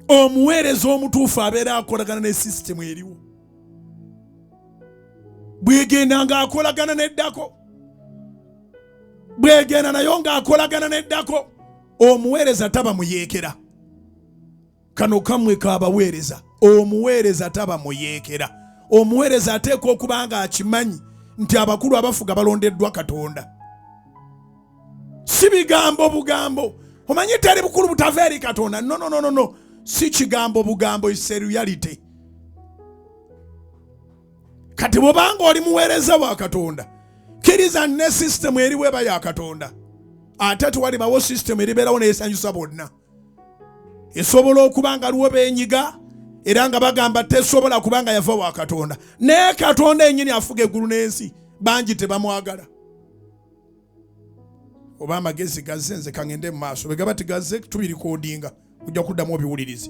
Omuwereza omutuufu abeera akolagana ne system eriwo. Bwegenda ng'akolagana n'eddako. Bwegenda nayo ng'akolagana n'eddako. Omuwereza taba muyekera. Kano kamwe k'abaweereza. Omuweereza taba muyekera. Omuweereza ateekwa okuba nga akimanyi nti abakulu abafuga balondeddwa Katonda. Si bigambo bugambo. Omanyi teri bukulu butava eri Katonda. No. Si kigambo bugambo, is a reality. Kati bw'obanga oli muweereza wa Katonda, kkiriza ne system eriwo eba ya Katonda. Ate tewalibawo system eribeerawo n'esanyusa bonna. Esobola okuba nga luwo beenyiga era nga bagamba tesobola kubanga yava wa Katonda. Naye Katonda yennyini afuga eggulu n'ensi, bangi tebamwagala. Oba amagezi gazze nze kangende mu maaso. Bwe gaba tigazze tubirikodinga ojja kuddamu obiwulirize.